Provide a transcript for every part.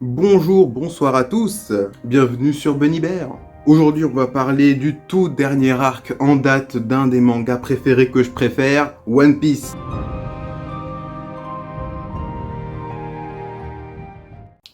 Bonjour, bonsoir à tous, bienvenue sur Bunny Bear. Aujourd'hui on va parler du tout dernier arc en date d'un des mangas préférés que je préfère, One Piece.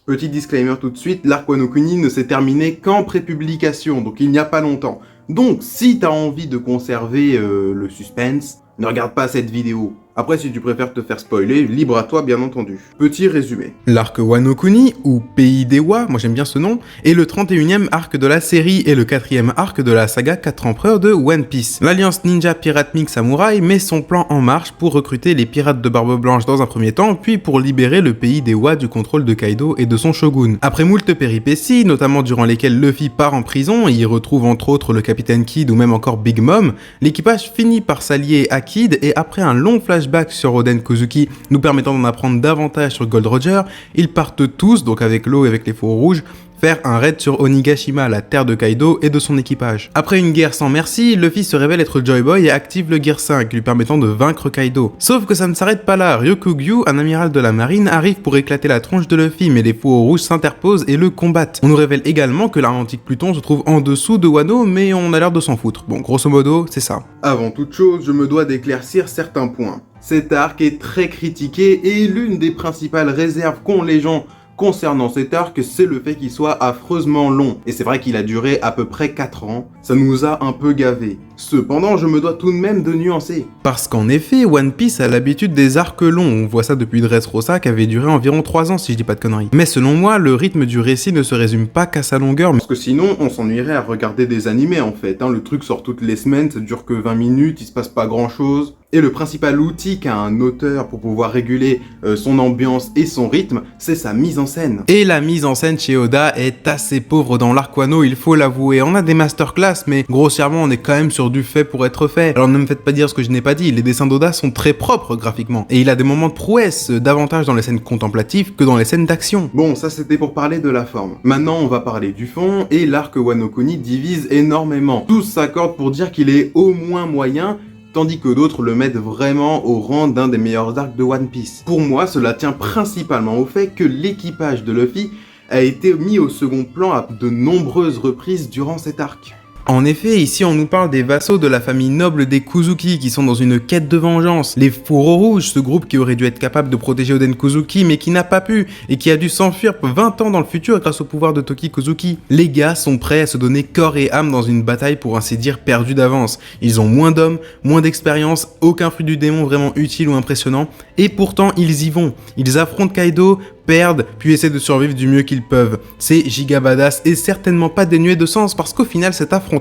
Petit disclaimer tout de suite, l'arc Wano Kuni ne s'est terminé qu'en prépublication, donc il n'y a pas longtemps. Donc si t'as envie de conserver le suspense, ne regarde pas cette vidéo. Après, si tu préfères te faire spoiler, libre à toi bien entendu. Petit résumé. L'arc Wano Kuni, ou Pays des Wa, moi j'aime bien ce nom, est le 31e arc de la série et le 4e arc de la saga 4 empereurs de One Piece. L'Alliance Ninja Pirate Mink Samurai met son plan en marche pour recruter les pirates de Barbe Blanche dans un premier temps, puis pour libérer le Pays des Wa du contrôle de Kaido et de son shogun. Après moult péripéties, notamment durant lesquelles Luffy part en prison et y retrouve entre autres le capitaine Kidd ou même encore Big Mom, l'équipage finit par s'allier à Kidd et après un long flashback sur Oden Kozuki nous permettant d'en apprendre davantage sur Gold Roger, ils partent tous, donc avec l'eau et avec les faux rouges, faire un raid sur Onigashima, la terre de Kaido et de son équipage. Après une guerre sans merci, Luffy se révèle être Joy Boy et active le Gear 5, lui permettant de vaincre Kaido. Sauf que ça ne s'arrête pas là, Ryokugyu, un amiral de la marine, arrive pour éclater la tronche de Luffy, mais les faux rouges s'interposent et le combattent. On nous révèle également que l'Atlantique Pluton se trouve en dessous de Wano, mais on a l'air de s'en foutre. Bon, grosso modo, c'est ça. Avant toute chose, je me dois d'éclaircir certains points. Cet arc est très critiqué et l'une des principales réserves qu'ont les gens concernant cet arc, c'est le fait qu'il soit affreusement long. Et c'est vrai qu'il a duré à peu près 4 ans. Ça nous a un peu gavés. Cependant, je me dois tout de même de nuancer. Parce qu'en effet, One Piece a l'habitude des arcs longs. On voit ça depuis Dressrosa qui avait duré environ 3 ans si je dis pas de conneries. Mais selon moi, le rythme du récit ne se résume pas qu'à sa longueur. Parce que sinon, on s'ennuierait à regarder des animés en fait. Le truc sort toutes les semaines, ça dure que 20 minutes, il se passe pas grand chose. Et le principal outil qu'a un auteur pour pouvoir réguler son ambiance et son rythme, c'est sa mise en scène. Et la mise en scène chez Oda est assez pauvre dans l'arc Wano, il faut l'avouer. On a des masterclass, mais grossièrement on est quand même sur du fait pour être fait. Alors ne me faites pas dire ce que je n'ai pas dit, les dessins d'Oda sont très propres graphiquement. Et il a des moments de prouesse, davantage dans les scènes contemplatives que dans les scènes d'action. Bon, ça c'était pour parler de la forme. Maintenant on va parler du fond, et l'arc Wano Kuni divise énormément. Tous s'accordent pour dire qu'il est au moins moyen, tandis que d'autres le mettent vraiment au rang d'un des meilleurs arcs de One Piece. Pour moi, cela tient principalement au fait que l'équipage de Luffy a été mis au second plan à de nombreuses reprises durant cet arc. En effet, ici on nous parle des vassaux de la famille noble des Kuzuki qui sont dans une quête de vengeance. Les Fourreaux Rouges, ce groupe qui aurait dû être capable de protéger Oden Kozuki mais qui n'a pas pu et qui a dû s'enfuir 20 ans dans le futur grâce au pouvoir de Toki Kozuki. Les gars sont prêts à se donner corps et âme dans une bataille pour ainsi dire perdue d'avance. Ils ont moins d'hommes, moins d'expérience, aucun fruit du démon vraiment utile ou impressionnant et pourtant ils y vont. Ils affrontent Kaido, perdent, puis essaient de survivre du mieux qu'ils peuvent. C'est giga badass et certainement pas dénué de sens parce qu'au final cet affrontement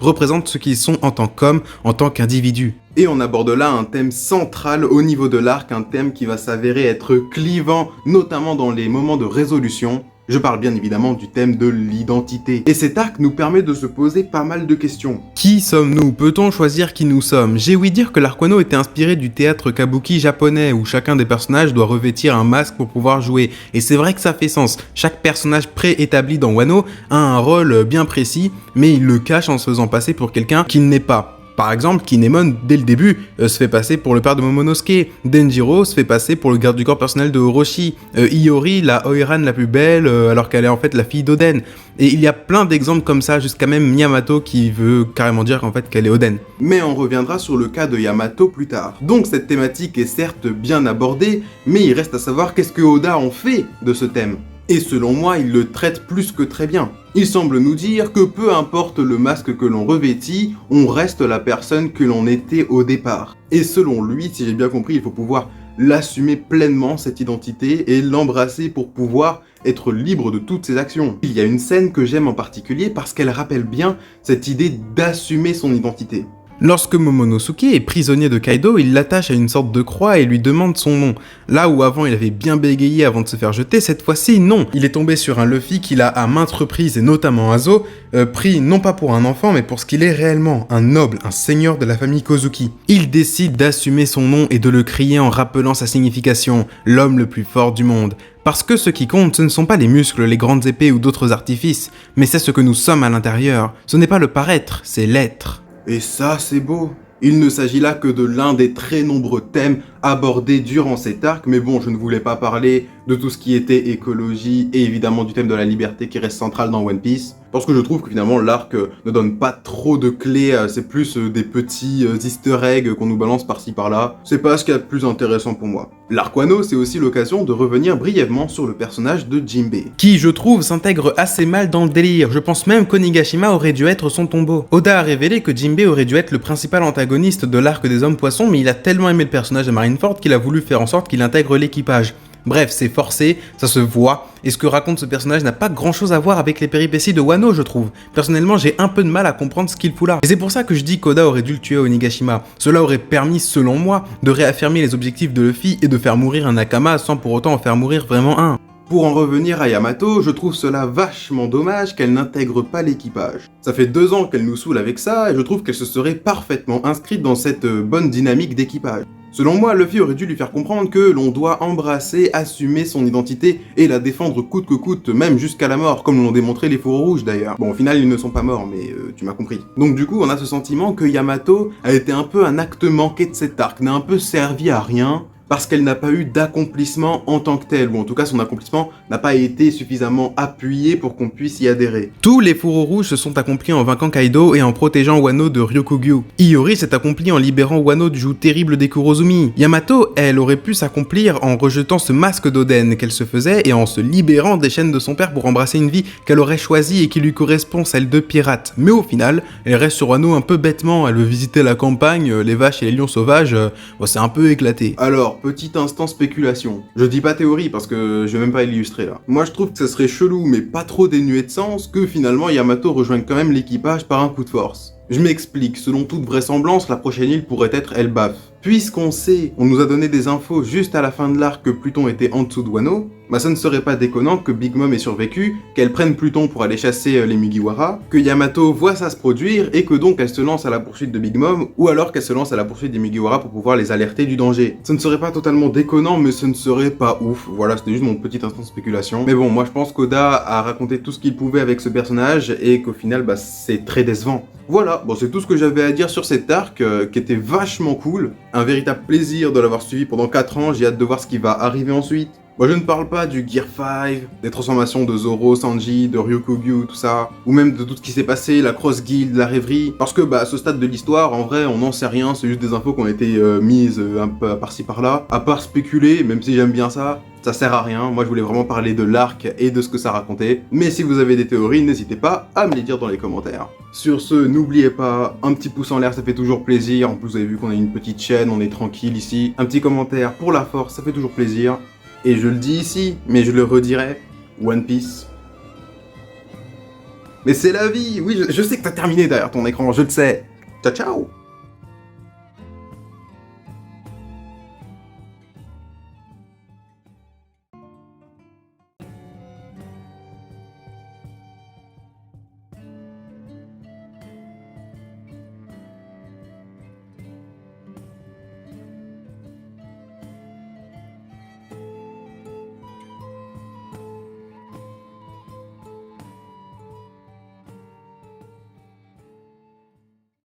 représente ce qu'ils sont en tant qu'hommes, en tant qu'individus. Et on aborde là un thème central au niveau de l'arc, un thème qui va s'avérer être clivant, notamment dans les moments de résolution. Je parle bien évidemment du thème de l'identité. Et cet arc nous permet de se poser pas mal de questions. Qui sommes-nous? Peut-on choisir qui nous sommes? J'ai ouï dire que l'arc Wano était inspiré du théâtre kabuki japonais, où chacun des personnages doit revêtir un masque pour pouvoir jouer. Et c'est vrai que ça fait sens. Chaque personnage préétabli dans Wano a un rôle bien précis, mais il le cache en se faisant passer pour quelqu'un qu'il n'est pas. Par exemple, Kinemon, dès le début, se fait passer pour le père de Momonosuke. Denjiro se fait passer pour le garde du corps personnel de Orochi. Iori, la Oiran la plus belle, alors qu'elle est en fait la fille d'Oden. Et il y a plein d'exemples comme ça, jusqu'à même Yamato qui veut carrément dire en fait qu'elle est Oden. Mais on reviendra sur le cas de Yamato plus tard. Donc cette thématique est certes bien abordée, mais il reste à savoir qu'est-ce que Oda en fait de ce thème. Et selon moi, il le traite plus que très bien. Il semble nous dire que peu importe le masque que l'on revêtit, on reste la personne que l'on était au départ. Et selon lui, si j'ai bien compris, il faut pouvoir l'assumer pleinement, cette identité, et l'embrasser pour pouvoir être libre de toutes ses actions. Il y a une scène que j'aime en particulier parce qu'elle rappelle bien cette idée d'assumer son identité. Lorsque Momonosuke est prisonnier de Kaido, il l'attache à une sorte de croix et lui demande son nom. Là où avant il avait bien bégayé avant de se faire jeter, cette fois-ci non. Il est tombé sur un Luffy qu'il a à maintes reprises, et notamment à Zo, pris non pas pour un enfant mais pour ce qu'il est réellement, un noble, un seigneur de la famille Kozuki. Il décide d'assumer son nom et de le crier en rappelant sa signification, l'homme le plus fort du monde. Parce que ce qui compte, ce ne sont pas les muscles, les grandes épées ou d'autres artifices, mais c'est ce que nous sommes à l'intérieur. Ce n'est pas le paraître, c'est l'être. Et ça, c'est beau. Il ne s'agit là que de l'un des très nombreux thèmes abordé durant cet arc, mais bon, je ne voulais pas parler de tout ce qui était écologie et évidemment du thème de la liberté qui reste central dans One Piece, parce que je trouve que finalement l'arc ne donne pas trop de clés, c'est plus des petits easter eggs qu'on nous balance par-ci par-là, c'est pas ce qu'il y a de plus intéressant pour moi. L'arc Wano, c'est aussi l'occasion de revenir brièvement sur le personnage de Jinbei, qui je trouve s'intègre assez mal dans le délire, je pense même qu'Onigashima aurait dû être son tombeau. Oda a révélé que Jinbei aurait dû être le principal antagoniste de l'arc des hommes poissons, mais il a tellement aimé le personnage de Marineford qu'il a voulu faire en sorte qu'il intègre l'équipage. Bref, c'est forcé, ça se voit, et ce que raconte ce personnage n'a pas grand chose à voir avec les péripéties de Wano, je trouve. Personnellement, j'ai un peu de mal à comprendre ce qu'il fout là. Et c'est pour ça que je dis qu'Oda aurait dû le tuer Onigashima. Cela aurait permis, selon moi, de réaffirmer les objectifs de Luffy et de faire mourir un Nakama sans pour autant en faire mourir vraiment un. Pour en revenir à Yamato, je trouve cela vachement dommage qu'elle n'intègre pas l'équipage. Ça fait 2 ans qu'elle nous saoule avec ça, et je trouve qu'elle se serait parfaitement inscrite dans cette bonne dynamique d'équipage. Selon moi, Luffy aurait dû lui faire comprendre que l'on doit embrasser, assumer son identité et la défendre coûte que coûte, même jusqu'à la mort, comme l'ont démontré les fourreaux rouges d'ailleurs. Bon, au final, ils ne sont pas morts, mais tu m'as compris. Donc du coup, on a ce sentiment que Yamato a été un peu un acte manqué de cet arc, n'a un peu servi à rien, parce qu'elle n'a pas eu d'accomplissement en tant que tel, ou en tout cas son accomplissement n'a pas été suffisamment appuyé pour qu'on puisse y adhérer. Tous les fourreaux rouges se sont accomplis en vainquant Kaido et en protégeant Wano de Ryokugyu. Iori s'est accompli en libérant Wano du joug terrible des Kurozumi. Yamato, elle, aurait pu s'accomplir en rejetant ce masque d'Oden qu'elle se faisait et en se libérant des chaînes de son père pour embrasser une vie qu'elle aurait choisie et qui lui correspond, celle de pirate. Mais au final, elle reste sur Wano un peu bêtement, elle veut visiter la campagne, les vaches et les lions sauvages, c'est un peu éclaté. Alors, petit instant spéculation. Je dis pas théorie parce que je vais même pas l'illustrer là. Moi je trouve que ça serait chelou mais pas trop dénué de sens que finalement Yamato rejoigne quand même l'équipage par un coup de force. Je m'explique, selon toute vraisemblance, la prochaine île pourrait être Elbaf. Puisqu'on sait, on nous a donné des infos juste à la fin de l'arc que Pluton était en dessous de Wano, bah ça ne serait pas déconnant que Big Mom ait survécu, qu'elle prenne Pluton pour aller chasser les Mugiwara, que Yamato voit ça se produire et que donc elle se lance à la poursuite de Big Mom, ou alors qu'elle se lance à la poursuite des Mugiwara pour pouvoir les alerter du danger. Ce ne serait pas totalement déconnant, mais ce ne serait pas ouf. Voilà, c'était juste mon petit instant de spéculation. Mais bon, moi je pense qu'Oda a raconté tout ce qu'il pouvait avec ce personnage et qu'au final, bah c'est très décevant. Voilà, bon c'est tout ce que j'avais à dire sur cet arc qui était vachement cool. Un véritable plaisir de l'avoir suivi pendant 4 ans, j'ai hâte de voir ce qui va arriver ensuite. Moi je ne parle pas du Gear 5, des transformations de Zoro, Sanji, de Ryukugyu, tout ça, ou même de tout ce qui s'est passé, la Cross Guild, la rêverie, parce que bah à ce stade de l'histoire, en vrai on n'en sait rien, c'est juste des infos qui ont été mises un peu par-ci par-là, à part spéculer, même si j'aime bien ça sert à rien, moi je voulais vraiment parler de l'arc et de ce que ça racontait, mais si vous avez des théories, n'hésitez pas à me les dire dans les commentaires. Sur ce, n'oubliez pas, un petit pouce en l'air ça fait toujours plaisir, en plus vous avez vu qu'on a une petite chaîne, on est tranquille ici, un petit commentaire pour la force, ça fait toujours plaisir. Et je le dis ici, mais je le redirai, One Piece. Mais c'est la vie, oui, je sais que t'as terminé derrière ton écran, je le sais. Ciao ciao.